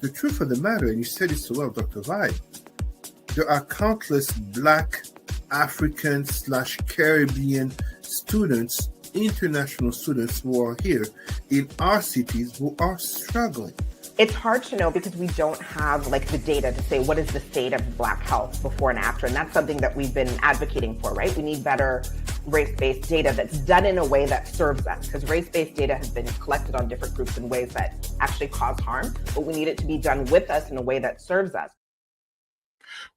the truth of the matter, and you said it so well, Dr. Vibe, there are countless Black, African/Caribbean students, international students who are here in our cities who are struggling. It's hard to know because we don't have like the data to say what is the state of Black health before and after. And that's something that we've been advocating for, right? We need better race-based data that's done in a way that serves us, because race-based data has been collected on different groups in ways that actually cause harm, but we need it to be done with us in a way that serves us.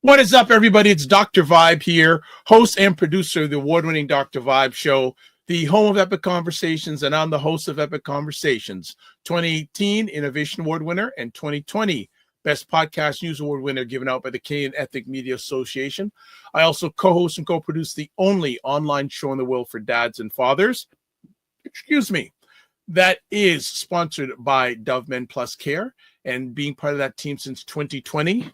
What is up, everybody? It's Dr. Vibe here, host and producer of the award-winning Dr. Vibe Show, the home of Epic Conversations, and I'm the host of Epic Conversations, 2018 Innovation Award winner and 2020 Best Podcast News Award winner given out by the Canadian Ethnic Media Association. I also co-host and co-produce the only online show in the world for dads and fathers, that is sponsored by Dove Men Plus Care, and being part of that team since 2020.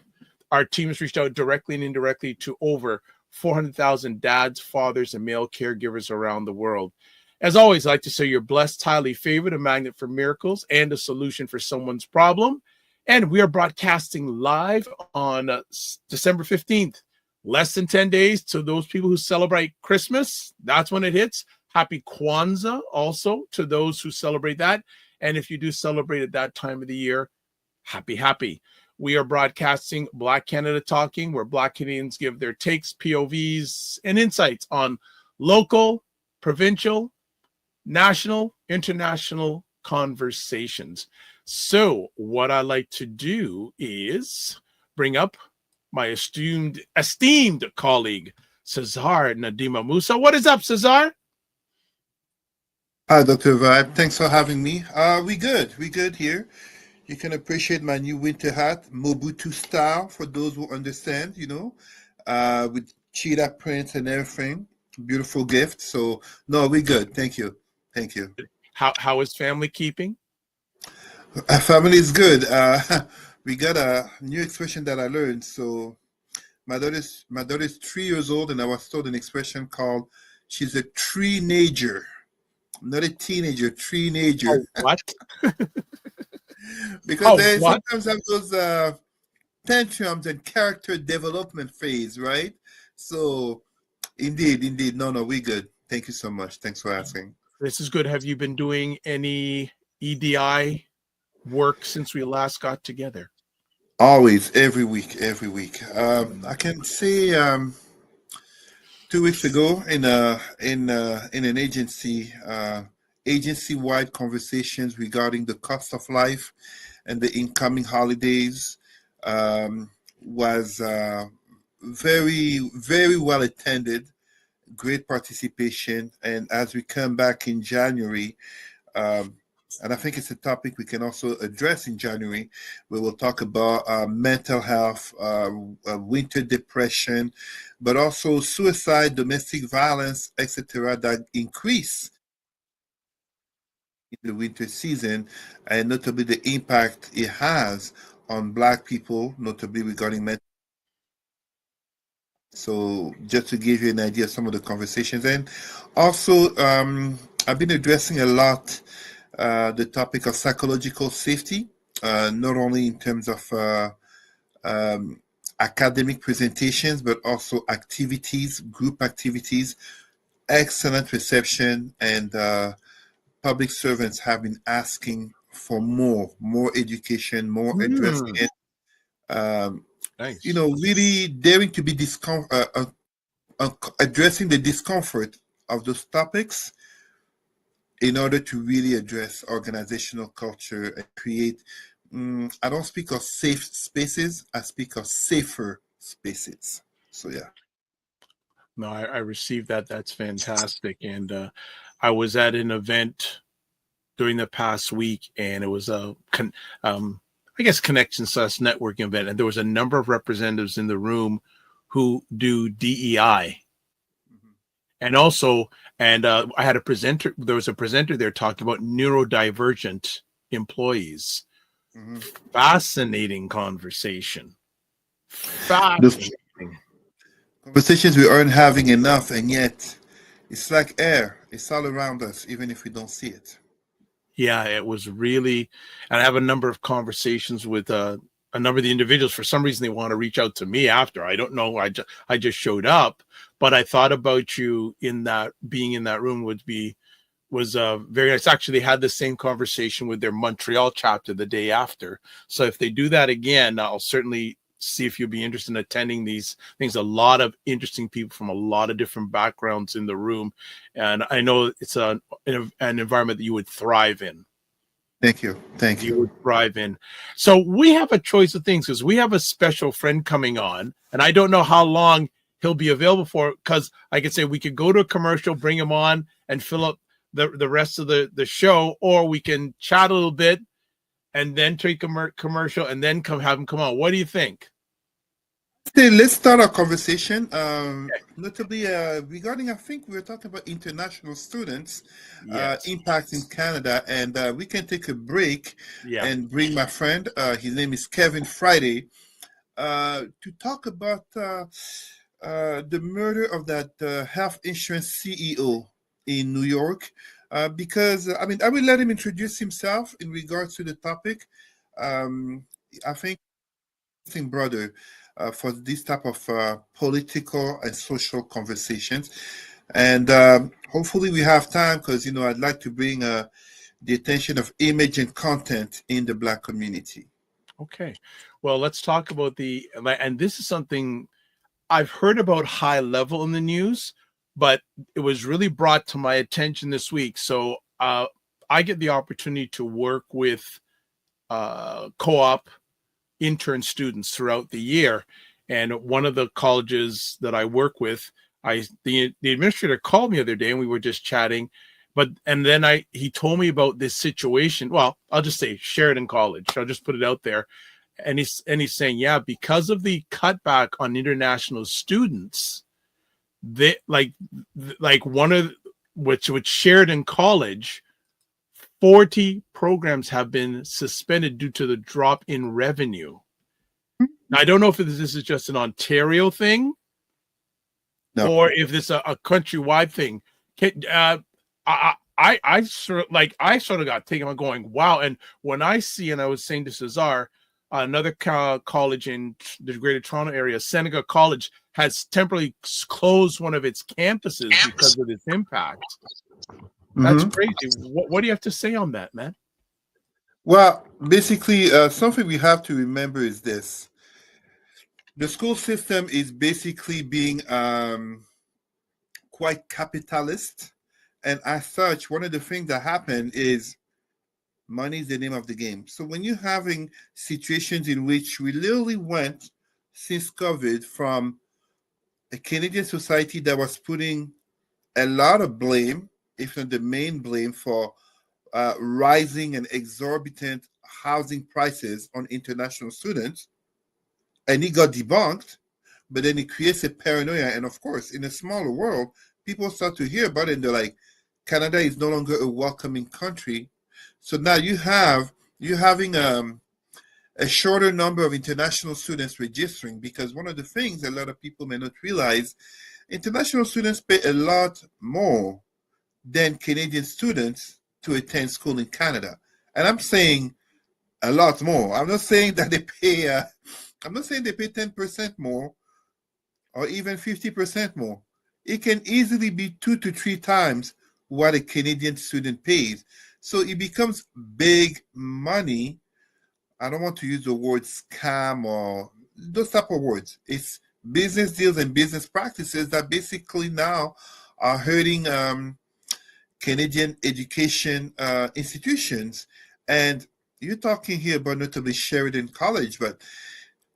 Our team has reached out directly and indirectly to over 400,000 dads, fathers, and male caregivers around the world. As always, I'd like to say you're blessed, highly favored, a magnet for miracles, and a solution for someone's problem. And we are broadcasting live on December 15th. Less than 10 days to those people who celebrate Christmas. That's when it hits. Happy Kwanzaa also to those who celebrate that. And if you do celebrate at that time of the year, happy. We are broadcasting Black Canada Talking, where Black Canadians give their takes, POVs, and insights on local, provincial, national, international conversations. So what I like to do is bring up my esteemed colleague, Cesar Ndema-Moussa. What is up, Cesar? Hi, Dr. Vibe. Thanks for having me. We good here. You can appreciate my new winter hat, Mobutu style, for those who understand, with cheetah prints and everything. Beautiful gift. So, no, we good. Thank you. How is family keeping? Our family is good. We got a new expression that I learned. So, my daughter's 3 years old, and I was told an expression called, she's a tree-nager. Not a teenager, tree-nager. Oh, what? Because they sometimes have those tantrums and character development phase, right? So, indeed. No, we good. Thank you so much. Thanks for asking. This is good. Have you been doing any EDI work since we last got together? Always, every week. I can say 2 weeks ago in an agency-wide conversations regarding the cost of life and the incoming holidays was very, very well attended, great participation. And as we come back in January, and I think it's a topic we can also address in January, we will talk about mental health, winter depression, but also suicide, domestic violence, etc., that increase in the winter season, and notably the impact it has on Black people, notably regarding mental. So just to give you an idea of some of the conversations. And also, I've been addressing a lot the topic of psychological safety, not only in terms of academic presentations, but also activities, group activities, excellent reception, and public servants have been asking for more education, more addressing it. Nice. Really daring to be addressing the discomfort of those topics in order to really address organizational culture and create, I don't speak of safe spaces, I speak of safer spaces. So, yeah. No, I received that. That's fantastic. And I was at an event during the past week, and it was a connection / networking event, and there was a number of representatives in the room who do DEI. And also, I had a presenter, there was a presenter there talking about neurodivergent employees. Fascinating conversation. Conversations we aren't having enough, and yet it's like air. It's all around us, even if we don't see it. Yeah, it was really, and I have a number of conversations with a number of the individuals. For some reason, they want to reach out to me after. I don't know. I just showed up, but I thought about you in that being in that room was very nice. Actually, they had the same conversation with their Montreal chapter the day after. So if they do that again, I'll certainly see if you'll be interested in attending these things. A lot of interesting people from a lot of different backgrounds in the room, and I know it's an environment that you would thrive in. Thank you. Thank You you. would thrive in. So we have a choice of things because we have a special friend coming on, and I don't know how long he'll be available for. Because I could say we could go to a commercial, bring him on, and fill up the rest of the show, or we can chat a little bit and then take a commercial and then have him come on. What do you think? Hey, let's start our conversation. Notably, regarding, I think we were talking about international students' Yes. impact in Canada, and we can take a break Yeah. and bring my friend, his name is Kevin Friday, to talk about the murder of that health insurance CEO in New York. Because, I mean, I will let him introduce himself in regards to the topic. I think, brother, for this type of political and social conversations. And hopefully we have time because, I'd like to bring the attention of image and content in the Black community. Okay. Well, let's talk about and this is something I've heard about high level in the news, but it was really brought to my attention this week. So I get the opportunity to work with co-op intern students throughout the year. And one of the colleges that I work with, the administrator called me the other day and we were just chatting. And then he told me about this situation. Well, I'll just say Sheridan College. I'll just put it out there. And he's saying, yeah, because of the cutback on international students, they like one of which Sheridan College, 40 programs have been suspended due to the drop in revenue. Now, I don't know if this is just an Ontario thing, or if this is a countrywide thing. I sort of got taken on going, wow. And when I was saying to Cesar, another college in the Greater Toronto area, Seneca College, has temporarily closed one of its campuses because of this impact. That's crazy. What do you have to say on that, man? Well, basically, something we have to remember is this. The school system is basically being quite capitalist. And as such, one of the things that happened is money is the name of the game. So when you're having situations in which we literally went since COVID from a Canadian society that was putting a lot of blame, if not the main blame, for rising and exorbitant housing prices on international students, and it got debunked, but then it creates a paranoia. And of course, in a smaller world, people start to hear about it and they're like, Canada is no longer a welcoming country. So now you're having a shorter number of international students registering, because one of the things a lot of people may not realize, international students pay a lot more than Canadian students to attend school in Canada. And I'm saying a lot more. I'm not saying that they pay I'm not saying they pay 10% more or even 50% more. It can easily be 2 to 3 times what a Canadian student pays. So it becomes big money. I don't want to use the word scam or those type of words. It's business deals and business practices that basically now are hurting Canadian education institutions. And you're talking here about notably Sheridan College, but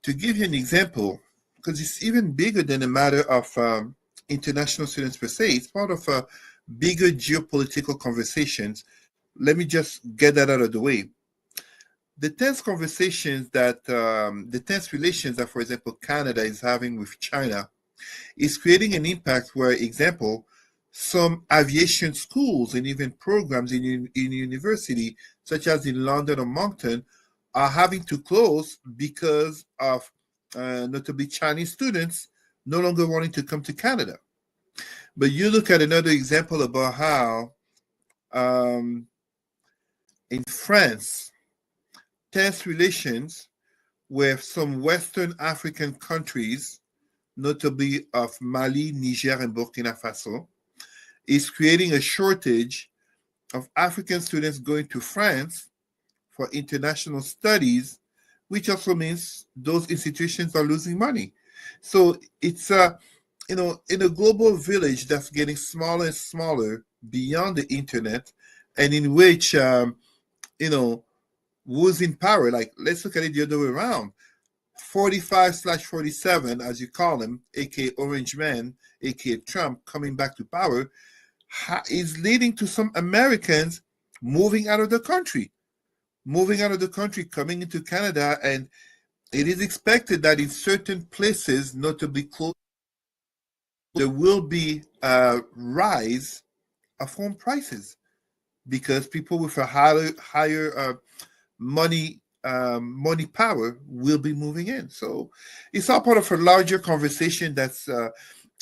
to give you an example, because it's even bigger than a matter of international students per se, it's part of bigger geopolitical conversations. Let me just get that out of the way. The tense conversations the tense relations that, for example, Canada is having with China is creating an impact where, example, some aviation schools and even programs in university, such as in London or Moncton, are having to close because of notably Chinese students no longer wanting to come to Canada. But you look at another example about how in France, tense relations with some Western African countries, notably of Mali, Niger, and Burkina Faso, is creating a shortage of African students going to France for international studies, which also means those institutions are losing money. So it's in a global village that's getting smaller and smaller beyond the internet, and in which you know who's in power. Like, let's look at it the other way around. 45/47, as you call him, aka Orange Man, aka Trump, coming back to power, is leading to some Americans moving out of the country, coming into Canada, and it is expected that in certain places, notably close, there will be a rise of home prices because people with a higher money power will be moving in. So it's all part of a larger conversation that's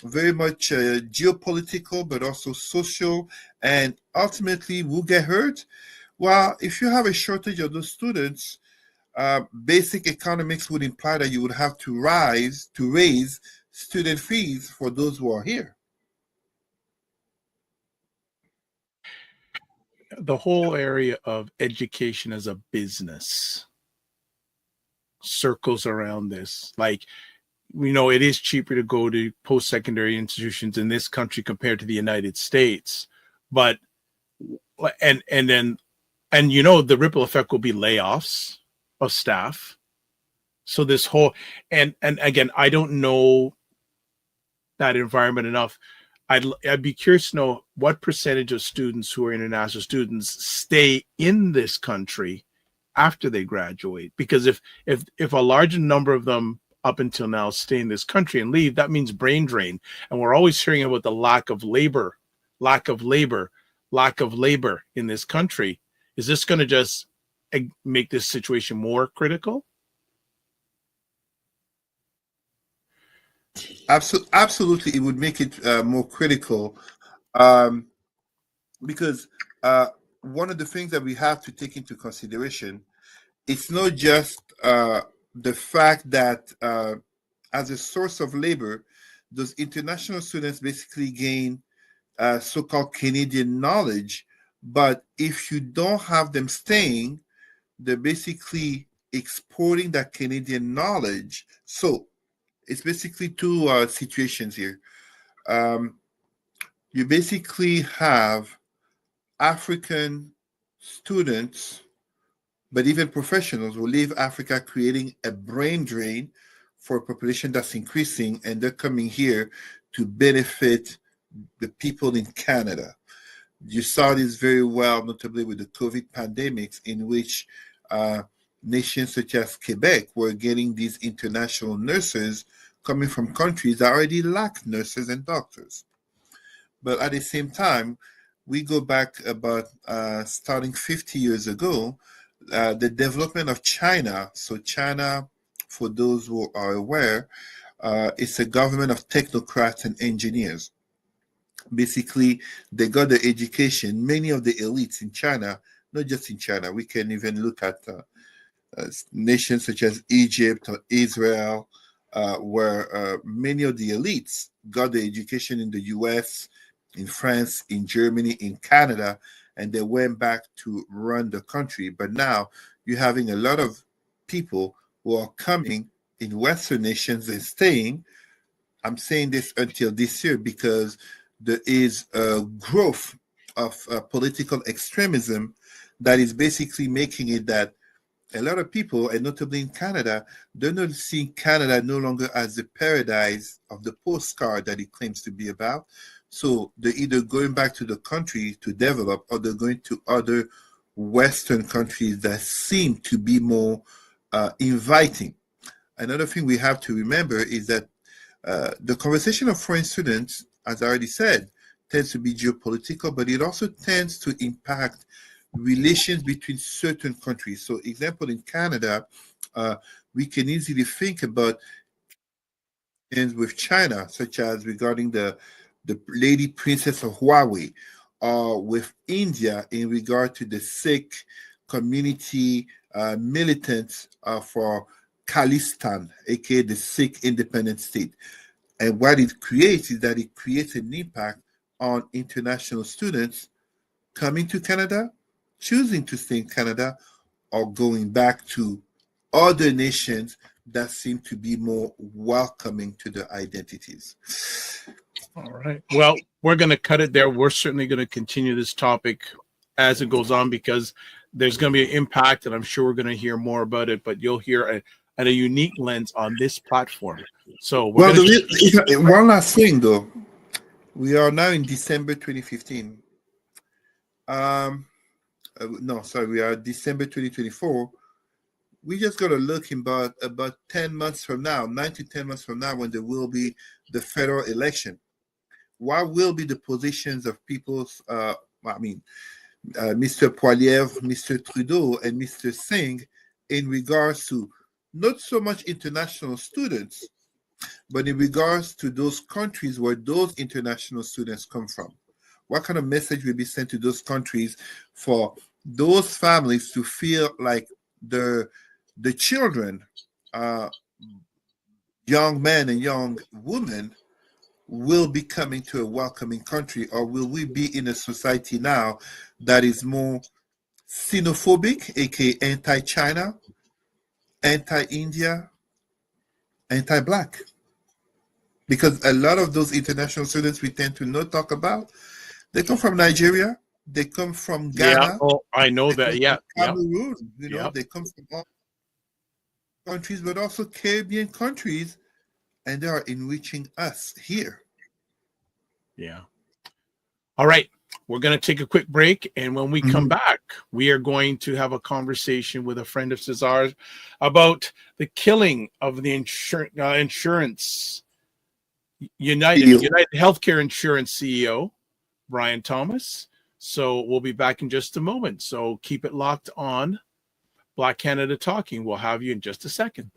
very much geopolitical, but also social, and ultimately will get hurt. Well, if you have a shortage of those students, basic economics would imply that you would have to raise student fees for those who are here. The whole area of education as a business circles around this. Like, we know it is cheaper to go to post-secondary institutions in this country compared to the United States, but the ripple effect will be layoffs of staff. So this whole and again, I don't know that environment enough. I'd be curious to know what percentage of students who are international students stay in this country after they graduate. Because if a large number of them up until now stay in this country and leave, that means brain drain. And we're always hearing about the lack of labor in this country. Is this going to just make this situation more critical? Absolutely, it would make it more critical, because one of the things that we have to take into consideration, it's not just the fact that as a source of labor, those international students basically gain so-called Canadian knowledge, but if you don't have them staying, they're basically exporting that Canadian knowledge. So it's basically two situations here. You basically have African students, but even professionals will leave Africa, creating a brain drain for a population that's increasing, and they're coming here to benefit the people in Canada. You saw this very well, notably with the COVID pandemics, in which nations such as Quebec were getting these international nurses coming from countries that already lack nurses and doctors. But at the same time, we go back about starting 50 years ago, the development of China. So China, for those who are aware, it's a government of technocrats and engineers. Basically, they got the education. Many of the elites in China, not just in China, we can even look at nations such as Egypt or Israel, where many of the elites got the education in the US, in France, in Germany, in Canada, and they went back to run the country. But now you're having a lot of people who are coming in Western nations and staying. I'm saying this until this year because there is a growth of political extremism that is basically making it that a lot of people, and notably in Canada, they're not seeing Canada no longer as the paradise of the postcard that it claims to be about. So they're either going back to the country to develop, or they're going to other Western countries that seem to be more inviting. Another thing we have to remember is that the conversation of foreign students, as I already said, tends to be geopolitical, but it also tends to impact relations between certain countries. So, example, in Canada, we can easily think about with China, such as regarding the Lady Princess of Huawei, or with India in regard to the Sikh community militants for Khalistan, aka the Sikh independent state. And what it creates is that it creates an impact on international students coming to Canada, choosing to stay in Canada, or going back to other nations that seem to be more welcoming to their identities. All right. Well, we're going to cut it there. We're certainly going to continue this topic as it goes on because there's going to be an impact, and I'm sure we're going to hear more about it, but you'll hear a unique lens on this platform. So, one last thing though. We are now in December 2015. We are December 2024. We just got to look in about 10 months from now, 9 to 10 months from now, when there will be the federal election. What will be the positions of people's, Mr. Poilievre, Mr. Trudeau, and Mr. Singh in regards to not so much international students, but in regards to those countries where those international students come from? What kind of message will be sent to those countries for those families to feel like the children, young men and young women, will be coming to a welcoming country? Or will we be in a society now that is more xenophobic, aka anti-China, anti-India, anti-Black? Because a lot of those international students we tend to not talk about, they come from Nigeria, they come from Ghana. Yeah, I know that. Yeah, Cameroon, they come from all countries, but also Caribbean countries, and they are enriching us here. Yeah. All right. We're going to take a quick break. And when we come back, we are going to have a conversation with a friend of Cesar's about the killing of the insurance UnitedHealthcare insurance CEO, Brian Thomas. So we'll be back in just a moment. So keep it locked on Black Canada Talking. We'll have you in just a second.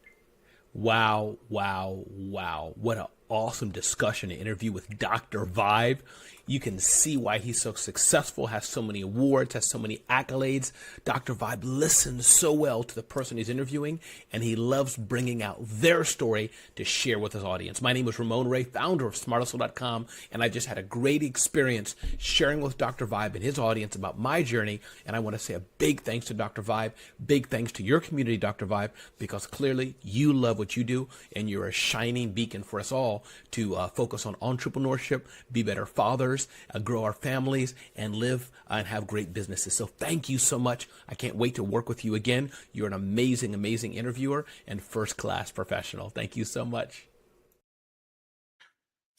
Wow. What an awesome discussion and interview with Dr. Vibe. You can see why he's so successful, has so many awards, has so many accolades. Dr. Vibe listens so well to the person he's interviewing, and he loves bringing out their story to share with his audience. My name is Ramon Ray, founder of smarthustle.com, and I just had a great experience sharing with Dr. Vibe and his audience about my journey, and I want to say a big thanks to Dr. Vibe, big thanks to your community, Dr. Vibe, because clearly you love what you do, and you're a shining beacon for us all to focus on entrepreneurship, be better fathers, grow our families, and live and have great businesses. So thank you so much. I can't wait to work with you again. You're an amazing, amazing interviewer and first-class professional. Thank you so much.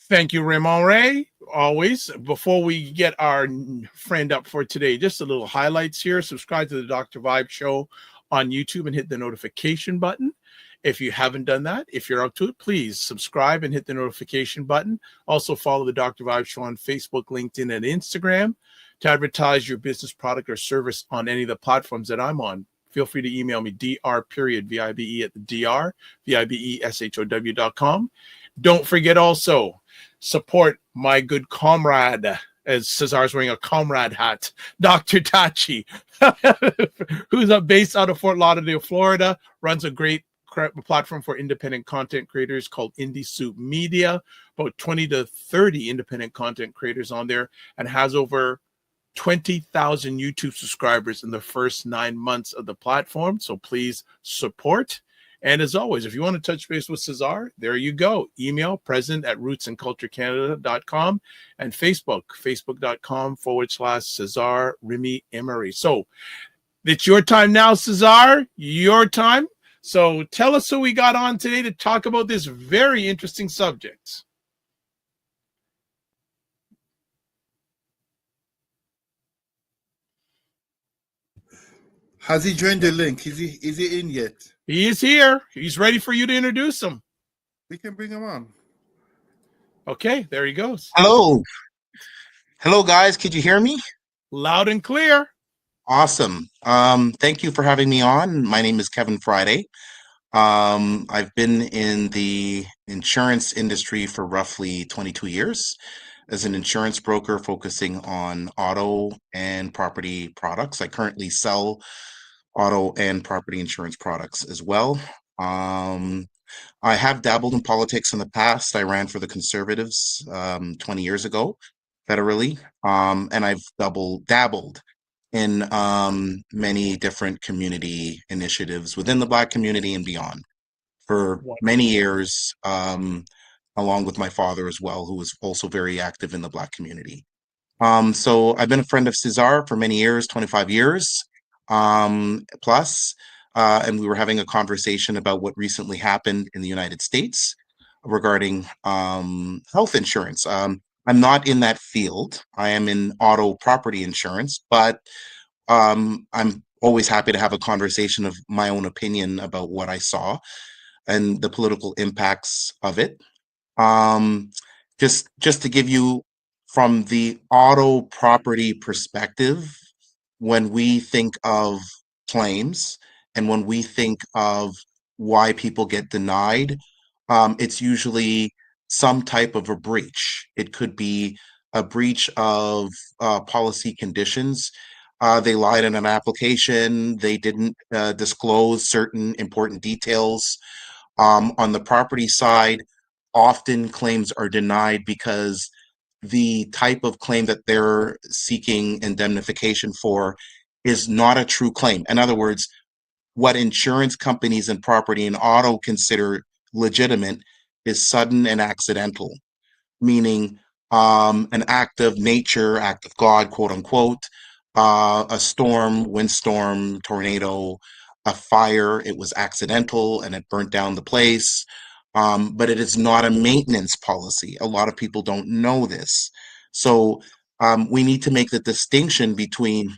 Thank you, Ramon Ray. Always. Before we get our friend up for today, just a little highlights here. Subscribe to the Dr. Vibe Show on YouTube and hit the notification button. If you haven't done that, if you're up to it, please subscribe and hit the notification button. Also follow the Dr. Vibe Show on Facebook, LinkedIn, and Instagram to advertise your business, product, or service on any of the platforms that I'm on. Feel free to email me, dr.vibe at the dr.vibeshow.com. Don't forget also, support my good comrade, as Cesar's wearing a comrade hat, Dr. Tachi, who's based out of Fort Lauderdale, Florida, runs a great platform for independent content creators called Indie Soup Media, about 20 to 30 independent content creators on there, and has over 20,000 YouTube subscribers in the first 9 months of the platform. So please support. And as always, if you want to touch base with Cesar, there you go. Email president@rootsandculturecanada.com and facebook.com/Cesar Remy Emery. So it's your time now, Cesar, your time. So tell us who we got on today to talk about this very interesting subject. Has he joined the link? Is he in yet? He is here. He's ready for you to introduce him. We can bring him on. Okay, there he goes. Hello, guys. Could you hear me? Loud and clear. Awesome. Thank you for having me on. My name is Kevin Friday. I've been in the insurance industry for roughly 22 years as an insurance broker focusing on auto and property products. I currently sell auto and property insurance products as well. I have dabbled in politics in the past. I ran for the Conservatives 20 years ago, federally, and I've dabbled in many different community initiatives within the Black community and beyond for many years, along with my father as well, who was also very active in the Black community. So I've been a friend of Cesar for many years, 25 years plus, and we were having a conversation about what recently happened in the United States regarding health insurance. I'm not in that field. I am in auto property insurance, but I'm always happy to have a conversation of my own opinion about what I saw and the political impacts of it. Um, just to give you from the auto property perspective, when we think of claims and when we think of why people get denied, it's usually some type of a breach. It could be a breach of policy conditions. They lied in an application. They didn't disclose certain important details. On the property side, often claims are denied because the type of claim that they're seeking indemnification for is not a true claim. In other words, what insurance companies and property and auto consider legitimate is sudden and accidental, meaning an act of nature, act of God, quote unquote, a storm, windstorm, tornado, a fire. It was accidental and it burnt down the place. But it is not a maintenance policy. A lot of people don't know this. So we need to make the distinction between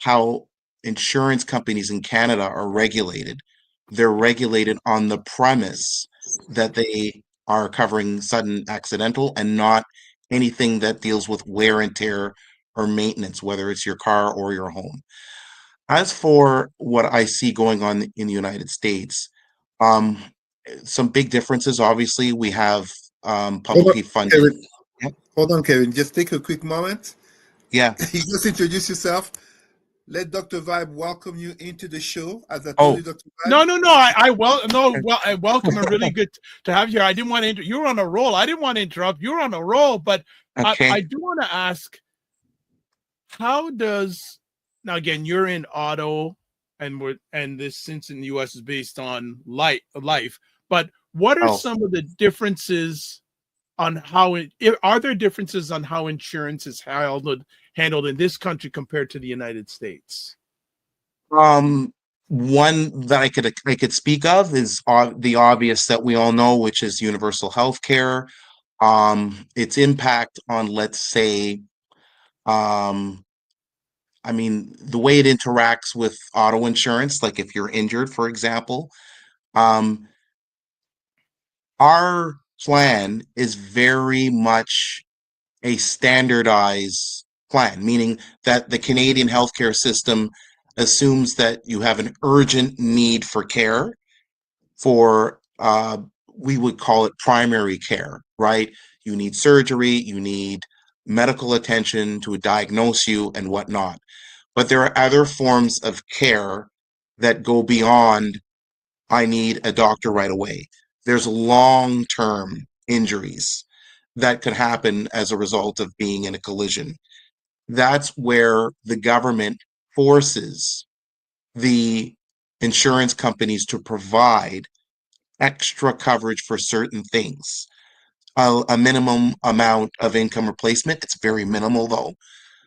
how insurance companies in Canada are regulated. They're regulated on the premise that they are covering sudden accidental and not anything that deals with wear and tear or maintenance, whether it's your car or your home. As for what I see going on in the United States, um, some big differences. Obviously, we have Hold on, publicly funded. Kevin. Hold on, Kevin. Just take a quick moment. Yeah. You just introduce yourself. Let Dr. Vibe welcome you into the show. As I told Oh, you, Dr. No, Vibe. no, no. I welcome and really good to have you here. I didn't want to. You're on a roll. I didn't want to interrupt. You're on a roll, but I okay. do want to ask, how does now again? You're in auto, and this since in the U.S. is based on life. But what are Oh, some of the differences on how are there differences on how insurance is handled in this country compared to the United States? one that I could speak of is the obvious that we all know, which is universal health care. Its impact on, let's say, um, I mean, the way it interacts with auto insurance, like if you're injured, for example, um, our plan is very much a standardized plan, meaning that the Canadian healthcare system assumes that you have an urgent need for care for, we would call it primary care, right? You need surgery, you need medical attention to diagnose you and whatnot. But there are other forms of care that go beyond, I need a doctor right away. There's long term injuries that could happen as a result of being in a collision. That's where the government forces the insurance companies to provide extra coverage for certain things. A minimum amount of income replacement. It's very minimal though.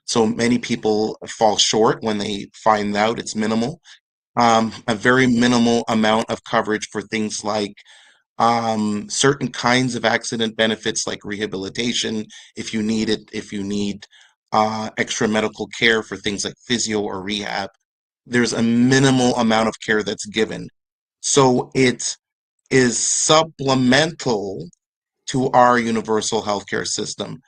So many people fall short when they find out it's minimal. A very minimal amount of coverage for things like certain kinds of accident benefits like rehabilitation, if you need it, if you need extra medical care for things like physio or rehab, there's a minimal amount of care that's given. So it is supplemental to our universal healthcare system.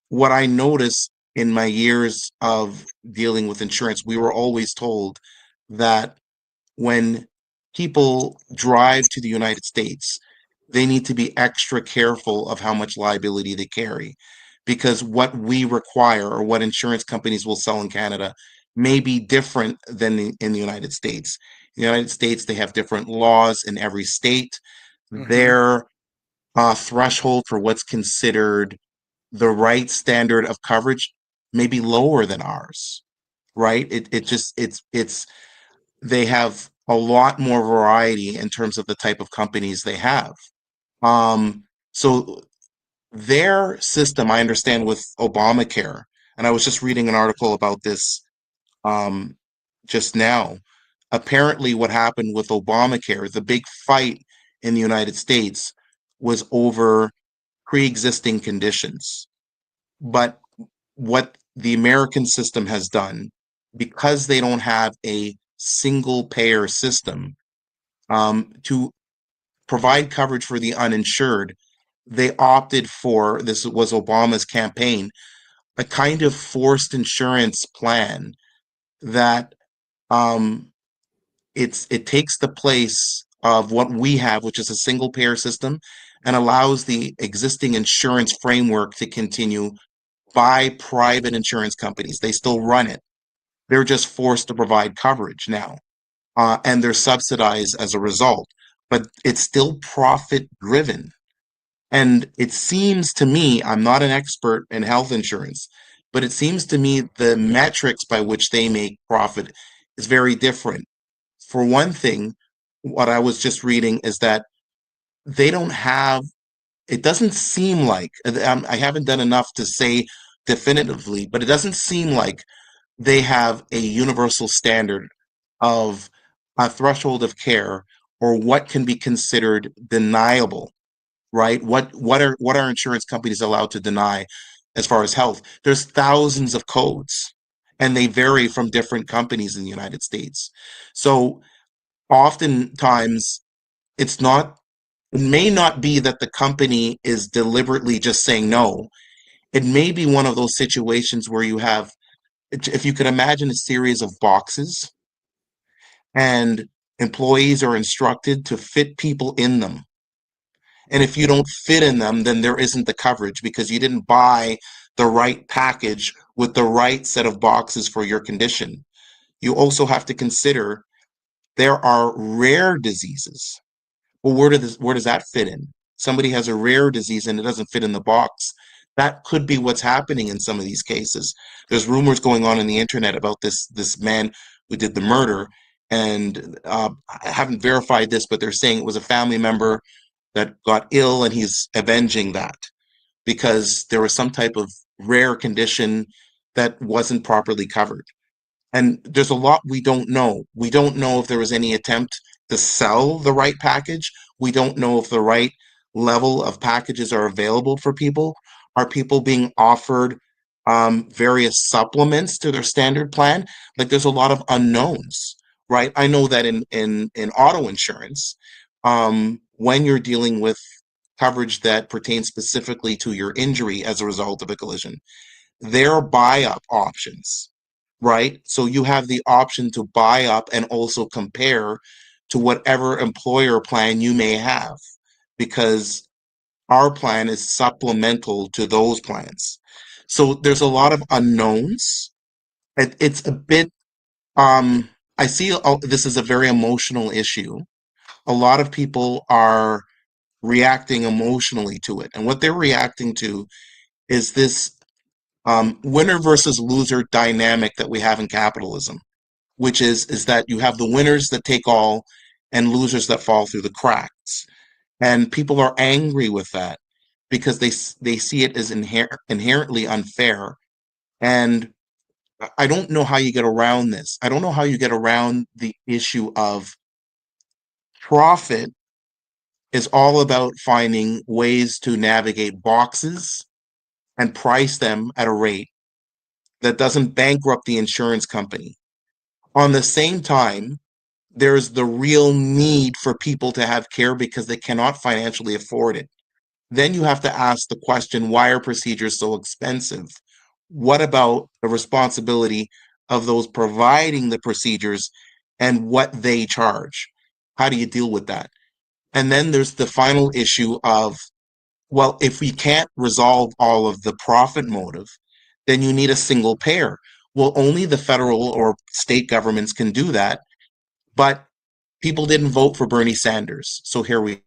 What I noticed in my years of dealing with insurance, we were always told that when people drive to the United States, they need to be extra careful of how much liability they carry because what we require or what insurance companies will sell in Canada may be different than in the United States. In the United States, they have different laws in every state. Their threshold for what's considered the right standard of coverage may be lower than ours, right? It's they have a lot more variety in terms of the type of companies they have. So their system, I understand, with Obamacare, and I was just reading an article about this um, just now. Apparently, what happened with Obamacare, the big fight in the United States was over pre-existing conditions. But what the American system has done, because they don't have a single payer system to provide coverage for the uninsured, they opted for, this was Obama's campaign, a kind of forced insurance plan that um, it takes the place of what we have, which is a single payer system, and allows the existing insurance framework to continue by private insurance companies. They still run it. They're just forced to provide coverage now, and they're subsidized as a result. But it's still profit driven. And it seems to me, I'm not an expert in health insurance, but it seems to me the metrics by which they make profit is very different. For one thing, what I was just reading is that they don't have, it doesn't seem like, I haven't done enough to say definitively, but it doesn't seem like they have a universal standard of a threshold of care or what can be considered deniable, right? What are insurance companies allowed to deny as far as health? There's thousands of codes, and they vary from different companies in the United States. So oftentimes it's not, it may not be that the company is deliberately just saying no. It may be one of those situations where you have, if you could imagine a series of boxes and employees are instructed to fit people in them. And if you don't fit in them, then there isn't the coverage because you didn't buy the right package with the right set of boxes for your condition. You also have to consider there are rare diseases. Well, where does that fit in? Somebody has a rare disease and it doesn't fit in the box. That could be what's happening in some of these cases. There's rumors going on in the internet about this man who did the murder, and I haven't verified this, but they're saying it was a family member that got ill and he's avenging that because there was some type of rare condition that wasn't properly covered. And there's a lot we don't know. We don't know if there was any attempt to sell the right package. We don't know if the right level of packages are available for people. Are people being offered various supplements to their standard plan? Like there's a lot of unknowns, right? I know that in auto insurance, when you're dealing with coverage that pertains specifically to your injury as a result of a collision, there are buy-up options, right? So you have the option to buy up and also compare to whatever employer plan you may have, because our plan is supplemental to those plans. So there's a lot of unknowns. It's a bit, I see this is a very emotional issue. A lot of people are reacting emotionally to it. And what they're reacting to is this winner versus loser dynamic that we have in capitalism, which is that you have the winners that take all and losers that fall through the cracks. And people are angry with that because they see it as inherently unfair. And I don't know how you get around this. I don't know how you get around the issue of profit is all about finding ways to navigate boxes and price them at a rate that doesn't bankrupt the insurance company. On the same time, there's the real need for people to have care because they cannot financially afford it. Then you have to ask the question, why are procedures so expensive? What about the responsibility of those providing the procedures and what they charge? How do you deal with that? And then there's the final issue of, well, if we can't resolve all of the profit motive, then you need a single payer. Well, only the federal or state governments can do that. But people didn't vote for Bernie Sanders. So here we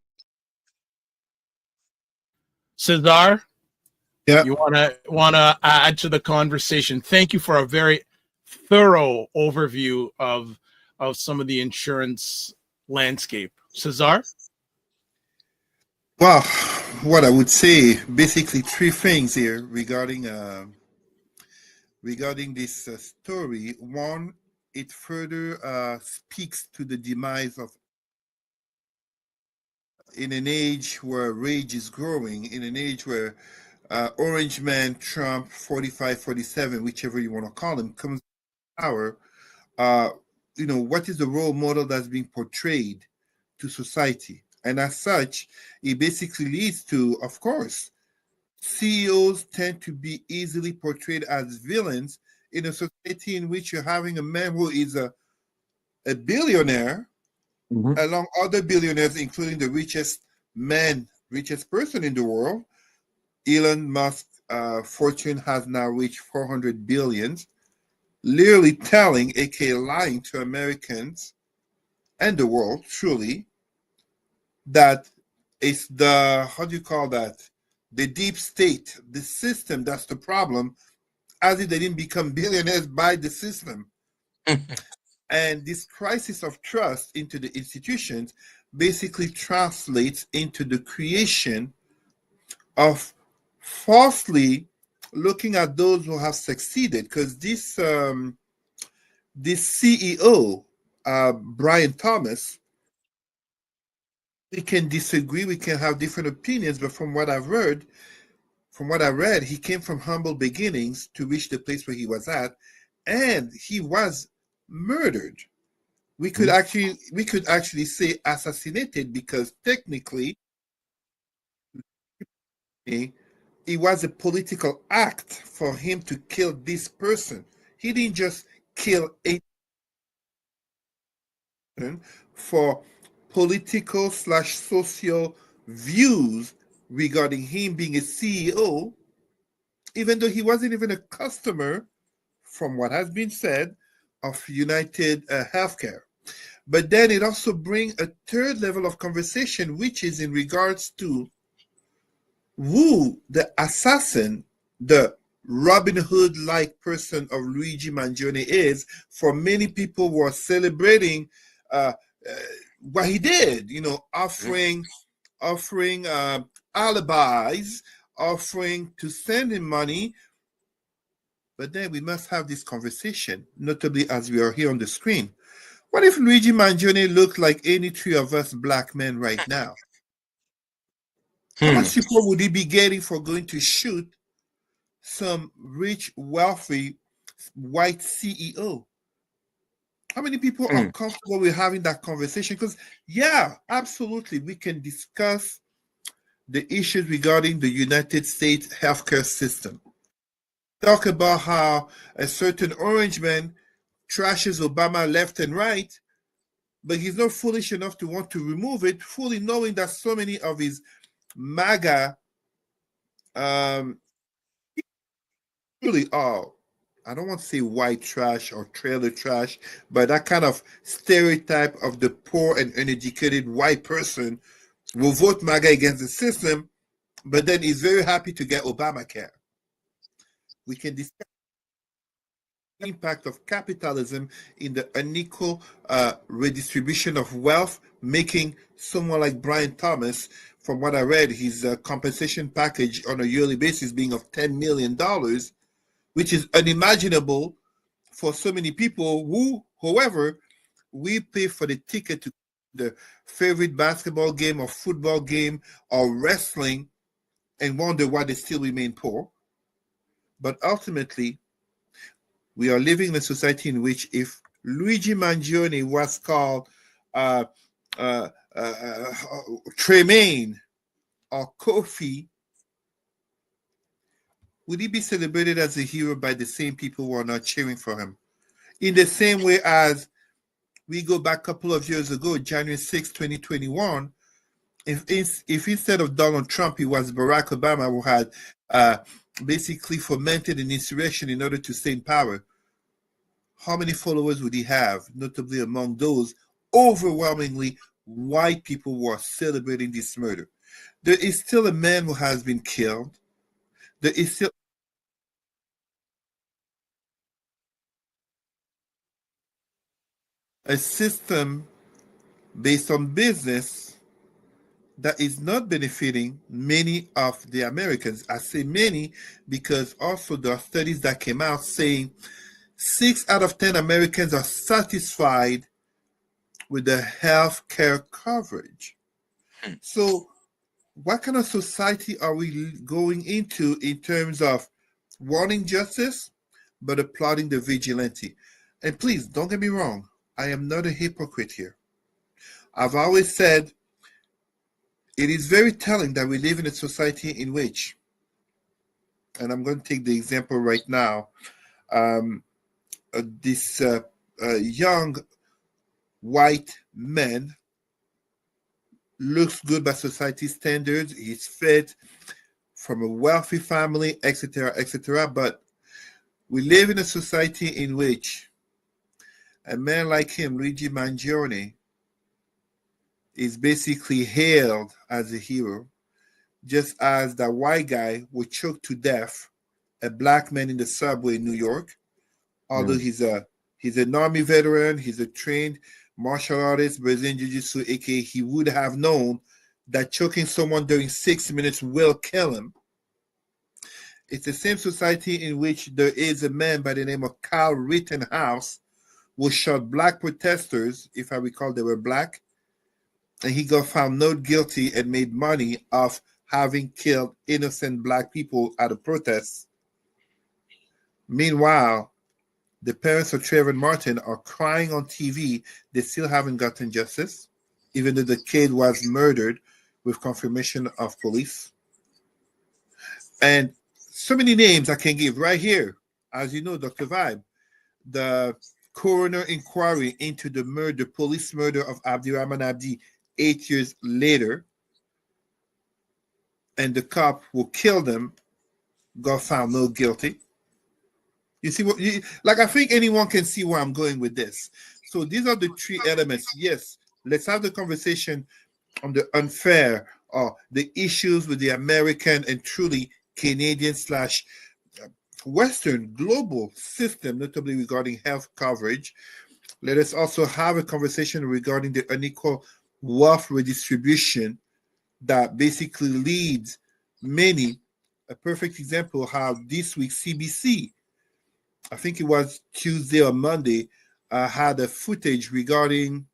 Cesar, Yeah. you wanna add to the conversation? Thank you for a very thorough overview of some of the insurance landscape. Cesar? Well, what I would say, basically three things here regarding this story. One, it further speaks to the demise of, in an age where rage is growing, in an age where Orange Man, Trump, 45, 47, whichever you want to call him, comes to power. Uh, what is the role model that's being portrayed to society? And as such, it basically leads to, of course, CEOs tend to be easily portrayed as villains in a society in which you're having a man who is a billionaire, Mhm. along other billionaires, including the richest person in the world. Elon Musk's fortune has now reached 400 billions, literally telling, aka lying to Americans and the world, truly, that it's the, how do you call that? The deep state, the system that's the problem, as if they didn't become billionaires by the system. And this crisis of trust into the institutions basically translates into the creation of falsely looking at those who have succeeded. Because this CEO, Brian Thomas, we can disagree, we can have different opinions, but from what I've heard, from what I read, he came from humble beginnings to reach the place where he was at, and he was murdered. We could actually say assassinated, because technically it was a political act for him to kill this person. He didn't just kill a person for political slash social views regarding him being a CEO, even though he wasn't even a customer, from what has been said, of United Healthcare. But then it also brings a third level of conversation, which is in regards to who the assassin, the Robin Hood like person of Luigi Mangione is, for many people who are celebrating uh, uh, what he did, offering alibis, offering to send him money. But then we must have this conversation, notably as we are here on the screen. What if Luigi Mangione looked like any three of us black men right now? How Hmm. much support would he be getting for going to shoot some rich, wealthy, white CEO? How many people are Hmm. comfortable with having that conversation? Because, yeah, absolutely, we can discuss the issues regarding the United States healthcare system. Talk about how a certain orange man trashes Obama left and right, but he's not foolish enough to want to remove it, fully knowing that so many of his MAGA um, really are, I don't want to say white trash or trailer trash, but that kind of stereotype of the poor and uneducated white person will vote MAGA against the system, but then is very happy to get Obamacare. We can discuss the impact of capitalism in the unequal redistribution of wealth, making someone like Brian Thomas, from what I read, his compensation package on a yearly basis being of $10 million, which is unimaginable for so many people who, however, we pay for the ticket to the favorite basketball game or football game or wrestling and wonder why they still remain poor. But ultimately, we are living in a society in which if Luigi Mangione was called uh, uh, uh, Tremaine or Kofi, would he be celebrated as a hero by the same people who are not cheering for him? In the same way as we go back a couple of years ago, January 6, 2021, if instead of Donald Trump, it was Barack Obama who had basically fomented an insurrection in order to stay in power, how many followers would he have? Notably among those, overwhelmingly white people who are celebrating this murder. There is still a man who has been killed. There is still a system based on business that is not benefiting many of the Americans. I say many because also there are studies that came out saying 6 out of 10 Americans are satisfied with the health care coverage. So, what kind of society are we going into in terms of wanting justice but applauding the vigilante? And please don't get me wrong, I am not a hypocrite here. I've always said it is very telling that we live in a society in which, and I'm going to take the example right now, this young white man looks good by society standards. He's fit from a wealthy family, etc., etc. But we live in a society in which a man like him, Luigi Mangione, is basically hailed as a hero, just as that white guy was choked to death, a black man in the subway in New York. Although he's an army veteran, he's a trained martial artist, Brazilian Jiu-Jitsu, aka he would have known that choking someone during 6 minutes will kill him. It's the same society in which there is a man by the name of Kyle Rittenhouse who shot black protesters, if I recall they were black, and he got found not guilty and made money off having killed innocent black people at a protest. Meanwhile, the parents of Trayvon Martin are crying on TV. They still haven't gotten justice, even though the kid was murdered with confirmation of police. And so many names I can give right here. As you know, Dr. Vibe, the coroner inquiry into the police murder of Abdirahman Abdi 8 years later, and the cop who killed him got found not guilty. You see what like I think anyone can see where I'm going with this. So these are the three elements. Yes, let's have the conversation on the unfair or the issues with the American and truly Canadian slash Western global system, notably regarding health coverage. Let us also have a conversation regarding the unequal wealth redistribution that basically leads many. A perfect example how this week CBC, I think it was Tuesday or Monday, had a footage regarding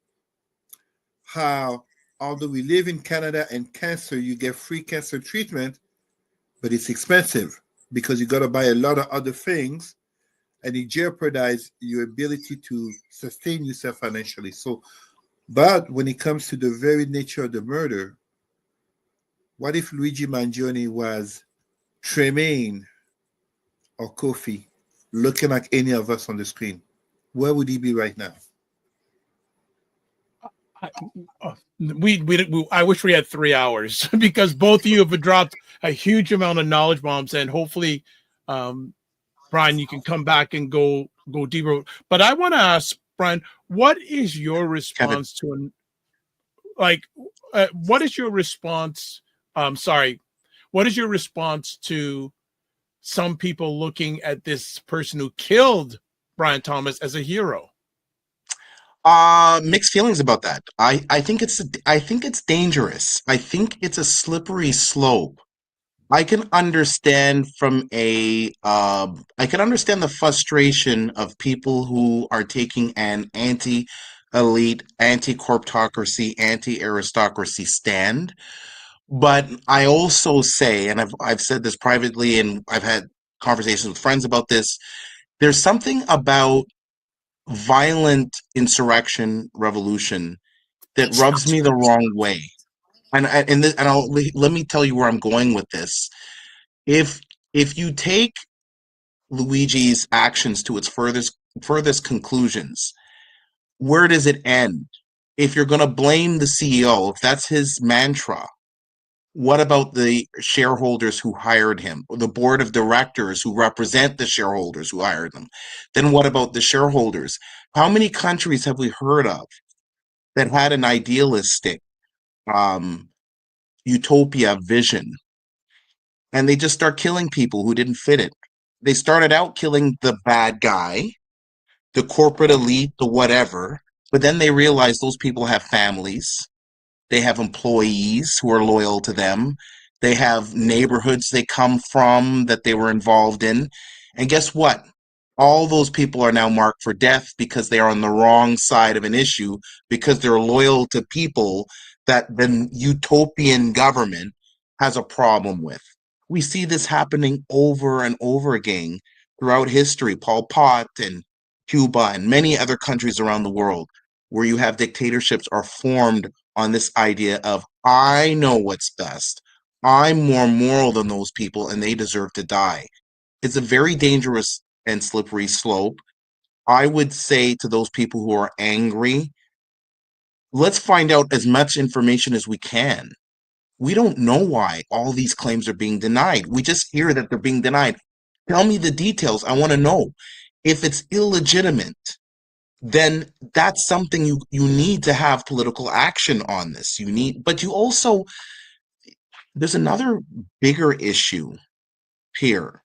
how, although we live in Canada and cancer, you get free cancer treatment, but it's expensive because you got to buy a lot of other things, and it jeopardizes your ability to sustain yourself financially. So, but when it comes to the very nature of the murder, what if Luigi Mangione was Tremaine or Kofi looking like any of us on the screen? Where would he be right now? I wish we had 3 hours because both of you have dropped a huge amount of knowledge bombs, and hopefully, Brian, you can come back and go deeper. But I want to ask Brian, what is your response to what is your response? What is your response to some people looking at this person who killed Brian Thomas as a hero? Mixed feelings about that. I think it's dangerous. I think it's a slippery slope. I can understand I can understand the frustration of people who are taking an anti-elite, anti-corporatocracy, anti-aristocracy stand. But I also say, and I've said this privately, and I've had conversations with friends about this, there's something about violent insurrection revolution that rubs me the wrong way. Let me tell you where I'm going with this. If you take Luigi's actions to its furthest conclusions, where does it end? If you're going to blame the CEO, if that's his mantra, What about the shareholders who hired him, or the board of directors who represent the shareholders who hired them? Then what about the shareholders? How many countries have we heard of that had an idealistic um, utopia vision, and they just start killing people who didn't fit it? They started out killing the bad guy, the corporate elite, the whatever, but then they realized those people have families. They have employees who are loyal to them. They have neighborhoods they come from that they were involved in. And guess what? All those people are now marked for death because they are on the wrong side of an issue, because they're loyal to people that the utopian government has a problem with. We see this happening over and over again throughout history. Pol Pot and Cuba and many other countries around the world where you have dictatorships are formed on this idea of, I know what's best. I'm more moral than those people and they deserve to die. It's a very dangerous and slippery slope. I would say to those people who are angry, let's find out as much information as we can. We don't know why all these claims are being denied. We just hear that they're being denied. Tell me the details. I want to know. If it's illegitimate, then that's something you need to have political action on this. But you also, there's another bigger issue here.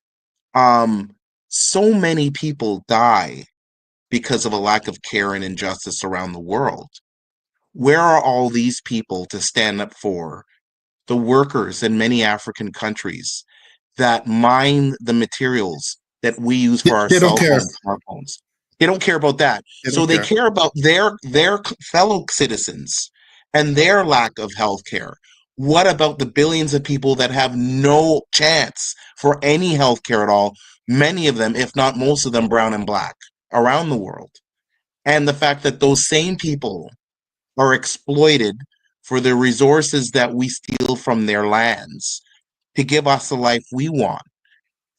So many people die because of a lack of care and injustice around the world. Where are all these people to stand up for the workers in many African countries that mine the materials that we use for our They don't cell care. phones, smartphones? They don't care about that. They So don't they care. care about their fellow citizens and their lack of health care. What about the billions of people that have no chance for any health care at all? Many of them, if not most of them, brown and black around the world. And the fact that those same people are exploited for the resources that we steal from their lands to give us the life we want.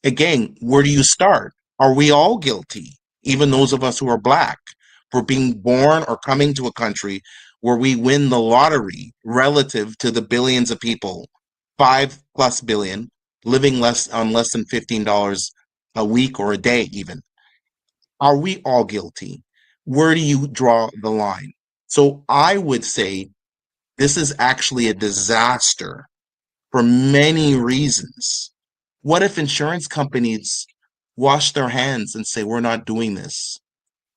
Again, where do you start? Are we all guilty, even those of us who are black, for being born or coming to a country where we win the lottery relative to the billions of people, 5+ billion, living less than $15 a week or a day even? Are we all guilty? Where do you draw the line? So I would say this is actually a disaster for many reasons. What if insurance companies wash their hands and say, we're not doing this?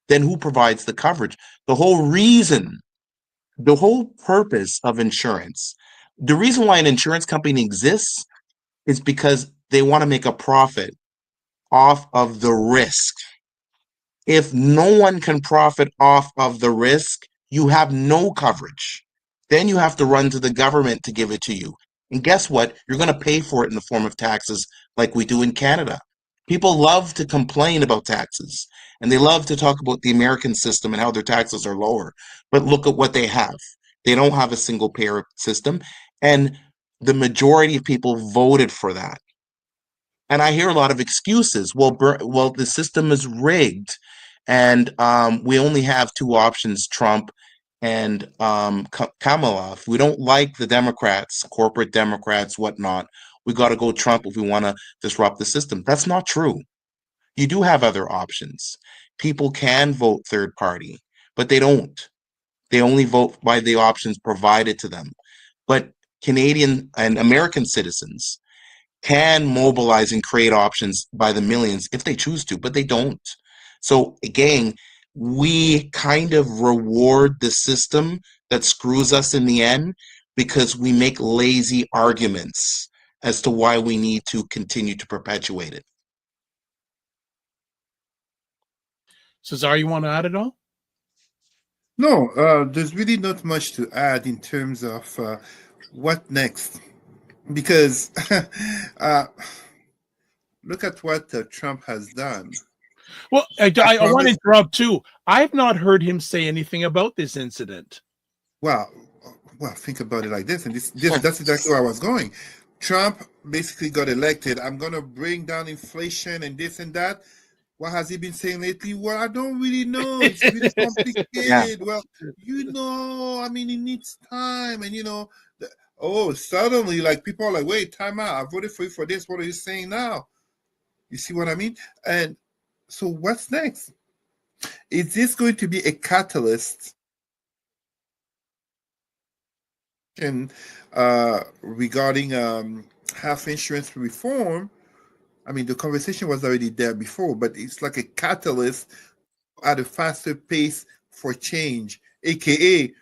Then who provides the coverage? The whole reason, the whole purpose of insurance, the reason why an insurance company exists is because they want to make a profit off of the risk. If no one can profit off of the risk, you have no coverage. Then you have to run to the government to give it to you. And guess what? You're going to pay for it in the form of taxes like we do in Canada. People love to complain about taxes and they love to talk about the American system and how their taxes are lower. But look at what they have. They don't have a single payer system. And the majority of people voted for that. And I hear a lot of excuses. Well, the system is rigged, and we only have two options: Trump and Kamala. If we don't like the Democrats, corporate Democrats, whatnot, we got to go Trump if we want to disrupt the system. That's not true. You do have other options. People can vote third party, but they don't. They only vote by the options provided to them. But Canadian and American citizens can mobilize and create options by the millions if they choose to, but they don't. So again, we kind of reward the system that screws us in the end because we make lazy arguments as to why we need to continue to perpetuate it. Cesar, you want to add it all? No, there's really not much to add in terms of what next, because look at what Trump has done. Well, I want promise- to interrupt too. I've not heard him say anything about this incident. Well, think about it like this, and that's exactly where I was going. Trump basically got elected. I'm going to bring down inflation and this and that. What has he been saying lately? Well, I don't really know. It's really complicated. Yeah. Well, I mean, it needs time. And, Oh, suddenly, like people are like, wait, time out. I voted for you for this. What are you saying now? You see what I mean? And so, what's next? Is this going to be a catalyst in, regarding health insurance reform? I mean, the conversation was already there before, but it's like a catalyst at a faster pace for change, aka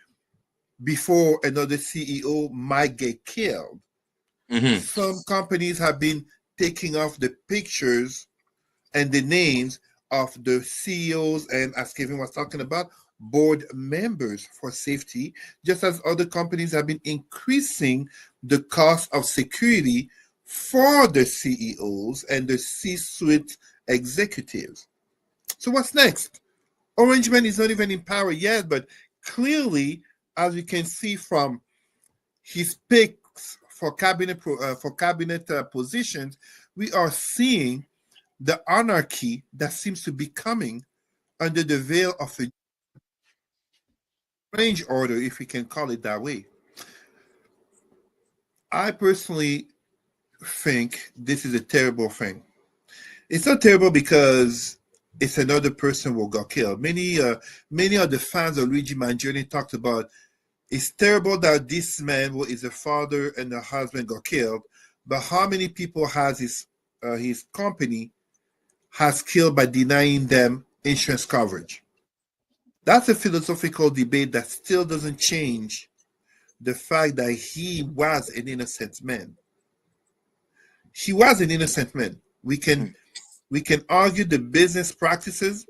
before another CEO might get killed. Hmm. Some companies have been taking off the pictures and the names of the CEOs and, as Kevin was talking about, board members for safety, just as other companies have been increasing the cost of security for the CEOs and the C-suite executives. So what's next? Orange Man is not even in power yet, but clearly, as you can see from his picks for cabinet positions, we are seeing the anarchy that seems to be coming under the veil of a strange order, if we can call it that way. I personally think this is a terrible thing. It's not terrible because it's another person who got killed. Many of the fans of Luigi Mangione talked about it's terrible that this man who is a father and a husband got killed, but how many people has his company has killed by denying them insurance coverage? That's a philosophical debate that still doesn't change the fact that he was an innocent man. He was an innocent man. We can argue the business practices.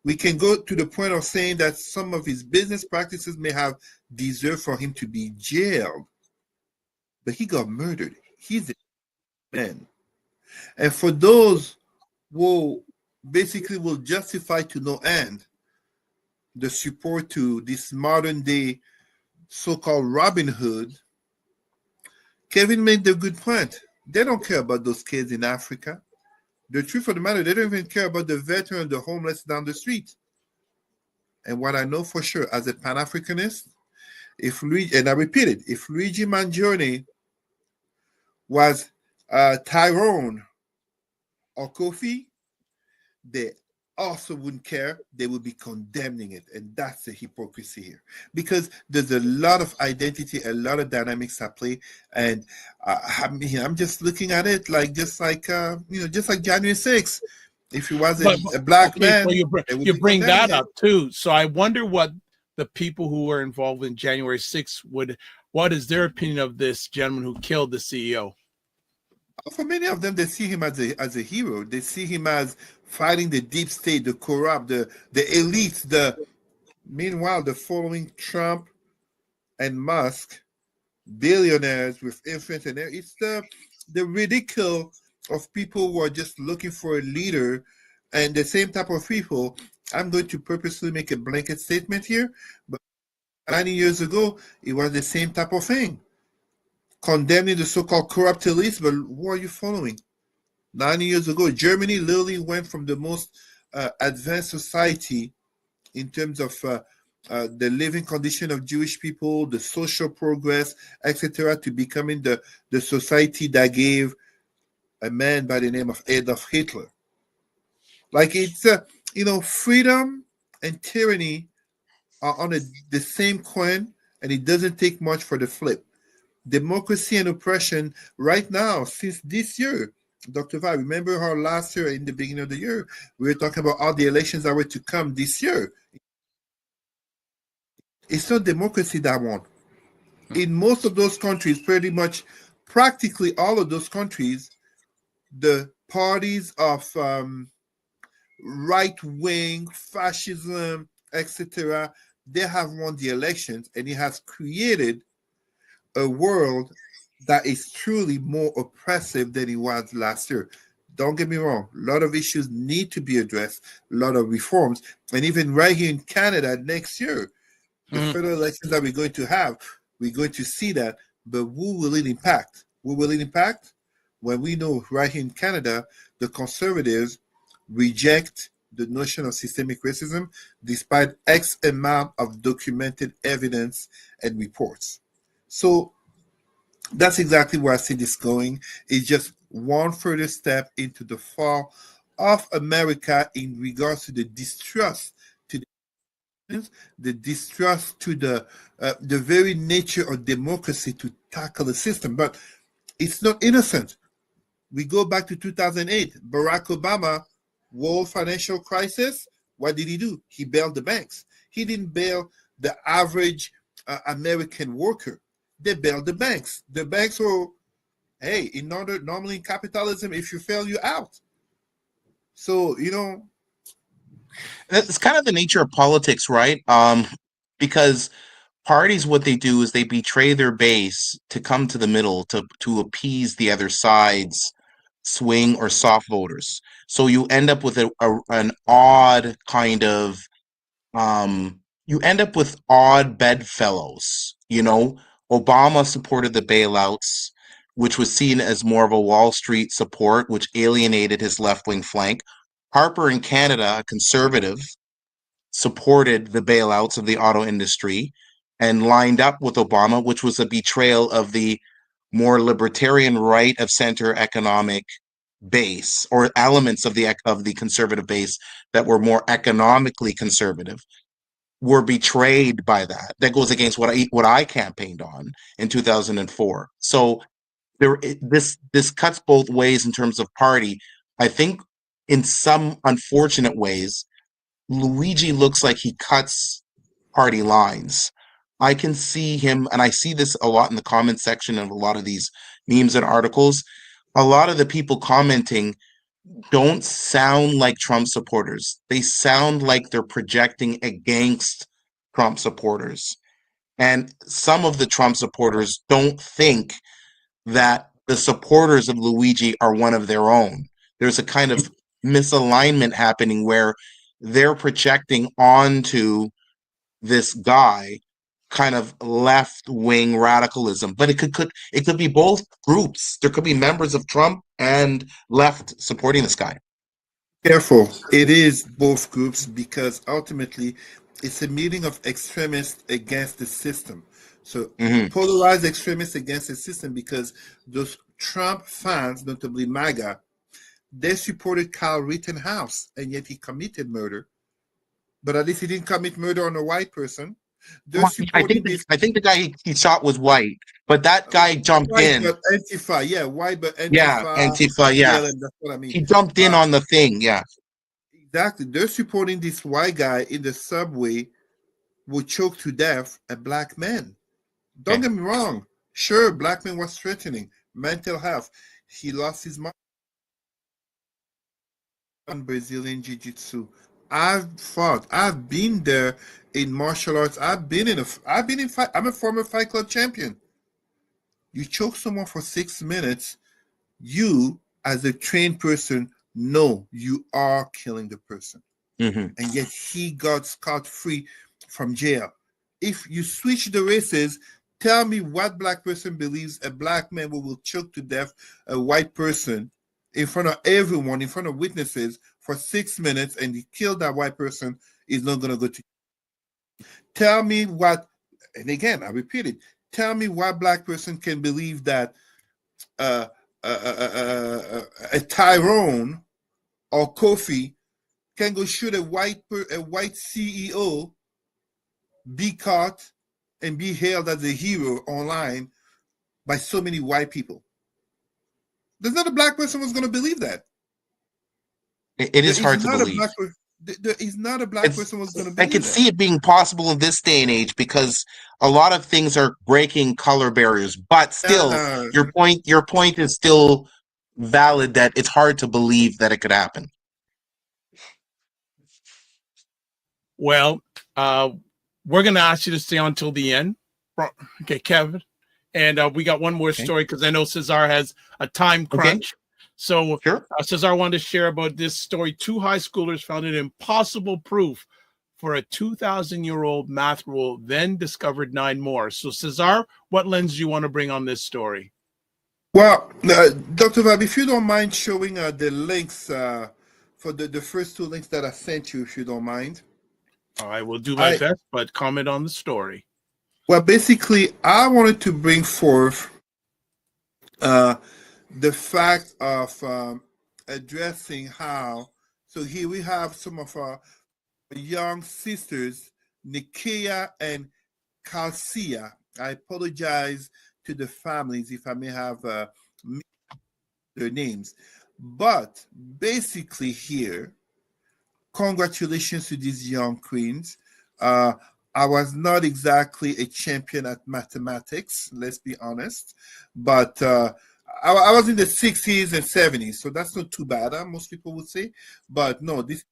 We can go to the point of saying that some of his business practices may have deserved for him to be jailed, but he got murdered. He's a man. And for those who basically will justify to no end the support to this modern day so-called Robin Hood, Kevin made the good point. They don't care about those kids in Africa. The truth of the matter, they don't even care about the veteran, the homeless down the street. And what I know for sure, as a Pan-Africanist, and I repeat it, if Luigi Mangione was Tyrone or Kofi, they also wouldn't care. They would be condemning it. And that's the hypocrisy here. Because there's a lot of identity, a lot of dynamics at play. And I'm just looking at it like, just like January 6th. If he was a black man, so you bring that up too. So I wonder what the people who were involved in January 6th what is their opinion of this gentleman who killed the CEO? For many of them, they see him as a hero. They see him as fighting the deep state, the corrupt, the elite. Meanwhile, the following Trump and Musk, billionaires with influence, and it's the ridicule of people who are just looking for a leader, and the same type of people. I'm going to purposely make a blanket statement here, but 90 years ago, it was the same type of thing. Condemning the so-called corrupt elites, but who are you following? 90 years ago, Germany literally went from the most advanced society in terms of the living condition of Jewish people, the social progress, etc., to becoming the society that gave a man by the name of Adolf Hitler. Like it's, freedom and tyranny are on the same coin, and it doesn't take much for the flip. Democracy and oppression right now, since this year, Dr. Vi, remember how last year, in the beginning of the year, we were talking about all the elections that were to come this year. It's not democracy that won. In most of those countries, pretty much practically all of those countries, the parties of right-wing fascism, etc., they have won the elections, and it has created a world that is truly more oppressive than it was last year. Don't get me wrong, a lot of issues need to be addressed, a lot of reforms, and even right here in Canada next year, the federal elections that we're going to have, we're going to see that, but who will it impact? Who will it impact? When we know right here in Canada, the Conservatives reject the notion of systemic racism despite X amount of documented evidence and reports. So That's exactly where I see this going. It's just one further step into the fall of America in regards to the distrust to the distrust to the very nature of democracy to tackle the system. But it's not innocent. We go back to 2008, Barack Obama, world financial crisis. What did he do? He bailed the banks. He didn't bail the average American worker. They bailed the banks. The banks were, hey, normally in capitalism, if you fail, you're out. So, It's kind of the nature of politics, right? Because parties, what they do is they betray their base to come to the middle to appease the other side's swing or soft voters. So you end up with an odd kind of you end up with odd bedfellows. Obama supported the bailouts, which was seen as more of a Wall Street support, which alienated his left wing flank. Harper in Canada, a conservative, supported the bailouts of the auto industry and lined up with Obama, which was a betrayal of the more libertarian right of center economic base, or elements of the conservative base that were more economically conservative, were betrayed by that. That goes against what I campaigned on in 2004. So this cuts both ways in terms of party. I think in some unfortunate ways, Luigi looks like he cuts party lines. I can see him, and I see this a lot in the comment section of a lot of these memes and articles. A lot of the people commenting don't sound like Trump supporters. They sound like they're projecting against Trump supporters. And some of the Trump supporters don't think that the supporters of Luigi are one of their own. There's a kind of misalignment happening where they're projecting onto this guy kind of left-wing radicalism, but it could be both groups. There could be members of Trump and left supporting this guy. Careful. It is both groups because ultimately it's a meeting of extremists against the system. So polarized extremists against the system because those Trump fans, notably MAGA, they supported Kyle Rittenhouse, and yet he committed murder. But at least he didn't commit murder on a white person. I think the guy he shot was white, but that guy jumped in. But Antifa, yeah, white, but Antifa. Yeah, Antifa, yeah. That's what I mean. He jumped in on the thing, yeah. Exactly. They're supporting this white guy in the subway who choked to death a black man. Don't get me wrong. Sure, black man was threatening mental health. He lost his mind on Brazilian Jiu-Jitsu. I've been there in martial arts. I've been in fight. I'm a former Fight Club champion. You choke someone for 6 minutes, you as a trained person know you are killing the person. And yet he got scot-free from jail. If you switch the races, tell me what black person believes a black man who will choke to death a white person in front of everyone, in front of witnesses for 6 minutes, and he killed that white person is not going to go to. Tell me what, and again, I repeat it, tell me what black person can believe that a Tyrone or Kofi can go shoot a white CEO, be caught, and be hailed as a hero online by so many white people. There's not a black person who's going to believe that. It is hard to believe. He's not a black person who's going to believe I can see it being possible in this day and age because a lot of things are breaking color barriers. But still, your point is still valid that it's hard to believe that it could happen. Well, we're going to ask you to stay on till the end. Okay, Kevin. And we got one more story because I know Cesar has a time crunch. So sure. Cesar wanted to share about this story. 2 high schoolers found an impossible proof for a 2,000-year-old math rule, then discovered 9 more. So Cesar, what lens do you want to bring on this story? Well, Dr. Vab, if you don't mind showing the links for the first 2 links that I sent you, if you don't mind. I will do my best, but comment on the story. Well, basically, I wanted to bring forth Uh, the fact of addressing how, so here we have some of our young sisters, Nikia and Calcia. I apologize to the families if I may have missed their names. But basically, here, congratulations to these young queens. Uh, I was not exactly a champion at mathematics, let's be honest, but I was in the 60s and 70s, so that's not too bad, most people would say. But no, this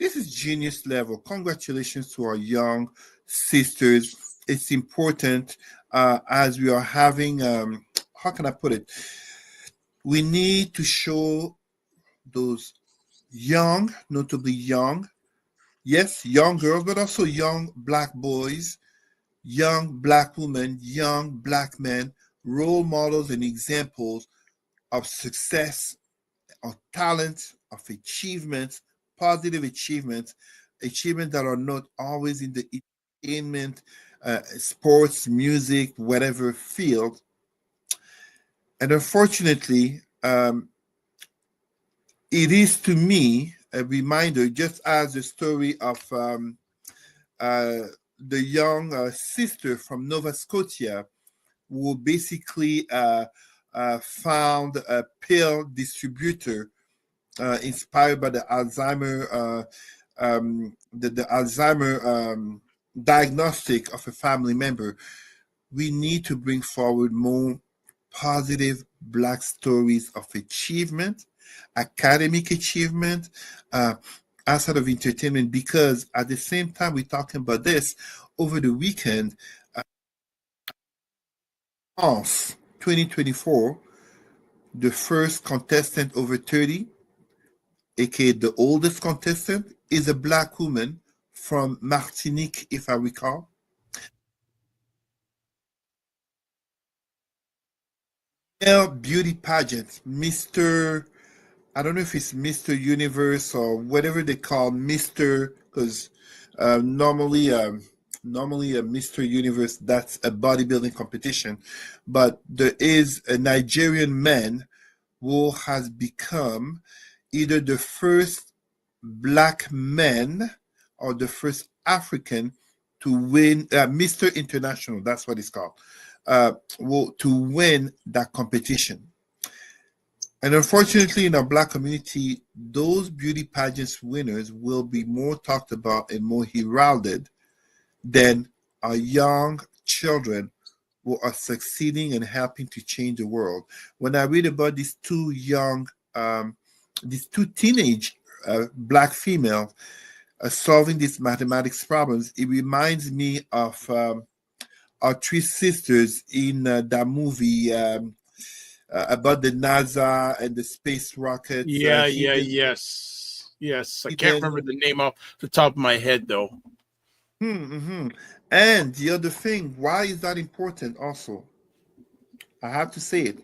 is genius level. Congratulations to our young sisters. It's important as we are having, how can I put it? We need to show those young, notably young, yes, young girls, but also young black boys, young black women, young black men, role models and examples of success, of talent, of achievements, positive achievements, achievements that are not always in the entertainment, sports, music, whatever field. And unfortunately, it is to me a reminder, just as the story of uh, the young sister from Nova Scotia who basically found a pill distributor inspired by the the Alzheimer diagnostic of a family member. We need to bring forward more positive Black stories of achievement, academic achievement, uh, outside of entertainment, because at the same time we're talking about this over the weekend, of 2024, the first contestant over 30, aka the oldest contestant, is a black woman from Martinique, if I recall. Male beauty pageant, Mr. I don't know if it's Mr. Universe or whatever they call Mr. Because normally, normally a Mr. Universe, that's a bodybuilding competition, but there is a Nigerian man who has become either the first black man or the first African to win Mr. International. That's what it's called. To win that competition. And unfortunately, in our black community, those beauty pageants winners will be more talked about and more heralded than our young children who are succeeding and helping to change the world. When I read about these two teenage black females solving these mathematics problems, it reminds me of our three sisters in that movie about the NASA and the space rockets. Yes. I can't Hidden. remember the name off the top of my head though. Mm-hmm. And the other thing, why is that important also? I have to say it.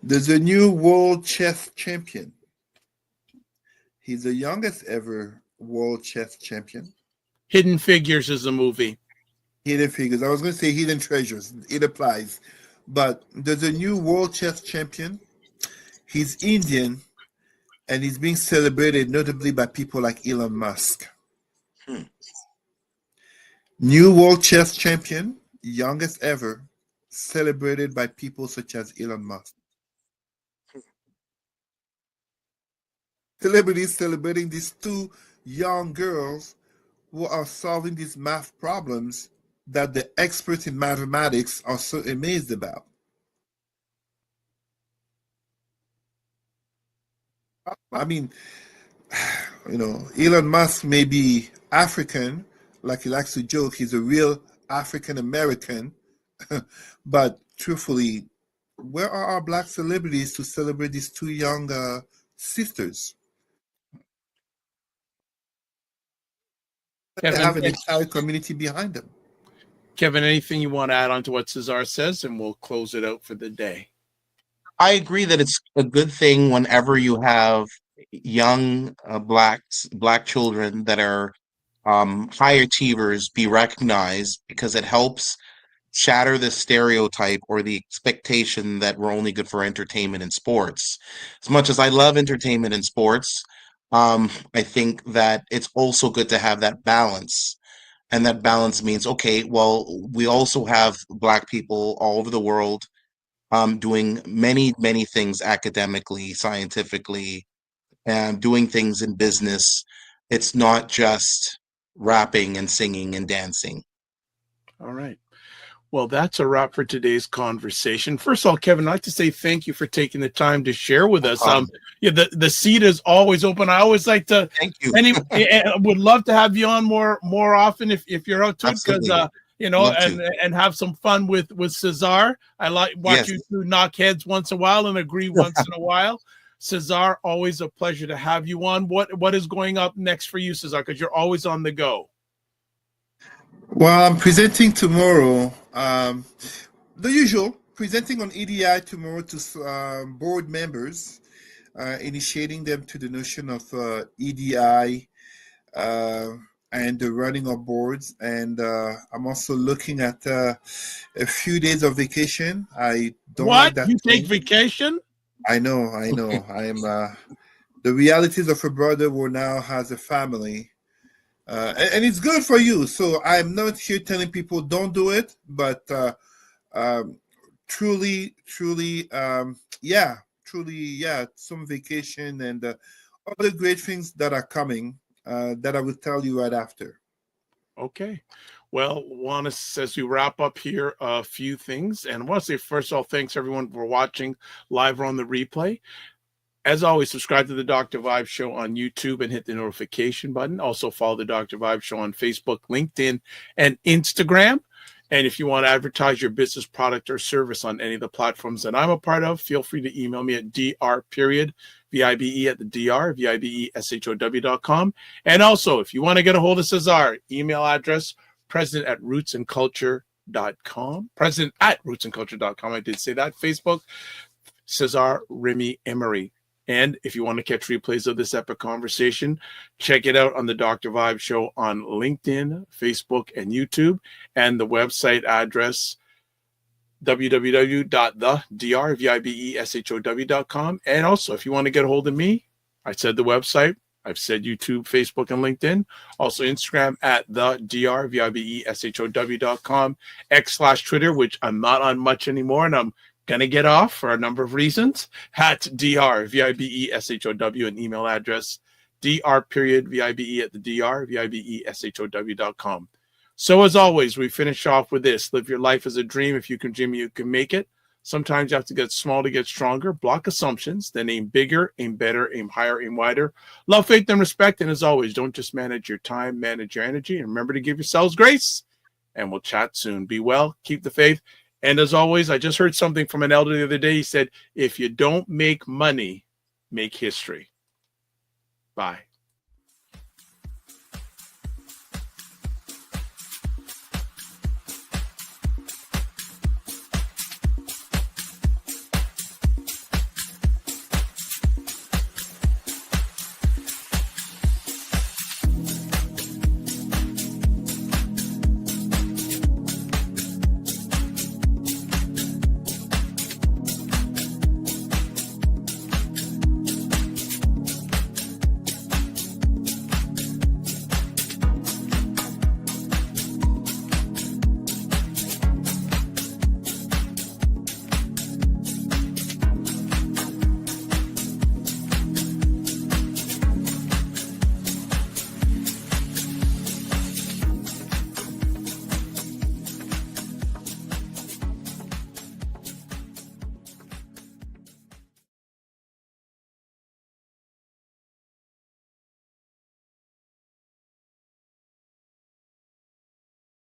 There's a new world chess champion. He's the youngest ever world chess champion. Hidden Figures is a movie. Hidden Figures. I was going to say Hidden Treasures. It applies. But there's a new world chess champion. He's Indian and he's being celebrated notably by people like Elon Musk. New world chess champion, youngest ever, celebrated by people such as Elon Musk. Celebrities celebrating these two young girls who are solving these math problems that the experts in mathematics are so amazed about. I mean, Elon Musk may be African, like he likes to joke, he's a real African American, but truthfully, where are our black celebrities to celebrate these two young sisters? They have an entire community behind them. Kevin, anything you want to add on to what Cesar says, and we'll close it out for the day. I agree that it's a good thing whenever you have young black children that are high achievers be recognized because it helps shatter the stereotype or the expectation that we're only good for entertainment and sports. As much as I love entertainment and sports, I think that it's also good to have that balance. And that balance means, okay, well, we also have Black people all over the world doing many, many things academically, scientifically, and doing things in business. It's not just rapping and singing and dancing. All right. Well, that's a wrap for today's conversation. First of all, Kevin, I'd like to say thank you for taking the time to share with us. Yeah, the seat is always open. I always like to. Thank you. Would love to have you on more often if you're out to it, because and have some fun with Cesar. I like watch you two knock heads once in a while and agree once in a while. Cesar, always a pleasure to have you on. What is going up next for you, Cesar? Because you're always on the go. Well, I'm presenting tomorrow. The usual, presenting on EDI tomorrow to board members, initiating them to the notion of EDI and the running of boards. And I'm also looking at a few days of vacation. I don't like that. You take vacation? I know. I am the realities of a brother who now has a family. And it's good for you. So I'm not here telling people don't do it, but truly, some vacation and other great things that are coming that I will tell you right after. Okay. Well, want to, as we wrap up here, a few things. And I want to say, first of all, thanks everyone for watching live or on the replay. As always, subscribe to the Dr. Vibe Show on YouTube and hit the notification button. Also follow the Dr. Vibe Show on Facebook, LinkedIn, and Instagram. And if you want to advertise your business, product, or service on any of the platforms that I'm a part of, feel free to email me at dr.vibe@thedr.com. And also, if you want to get a hold of Cesar, email address president@rootsandculture.com. President@rootsandculture.com. I did say that. Facebook, Cesar Remy Emery. And if you want to catch replays of this epic conversation, check it out on the Dr. Vibe Show on LinkedIn, Facebook, and YouTube, and the website address www.thedr.com. And also, if you want to get a hold of me, I said the website. I've said YouTube, Facebook, and LinkedIn. Also Instagram at thedr.com, X/Twitter, which I'm not on much anymore, and I'm going to get off for a number of reasons, at drvibeshow, and email address dr.vibe@thedr.com. So as always, we finish off with this. Live your life as a dream. If you can dream, you can make it. Sometimes you have to get small to get stronger. Block assumptions, then aim bigger, aim better, aim higher, aim wider. Love, faith, and respect. And as always, don't just manage your time, manage your energy. And remember to give yourselves grace. And we'll chat soon. Be well. Keep the faith. And as always, I just heard something from an elder the other day. He said, if you don't make money, make history. Bye.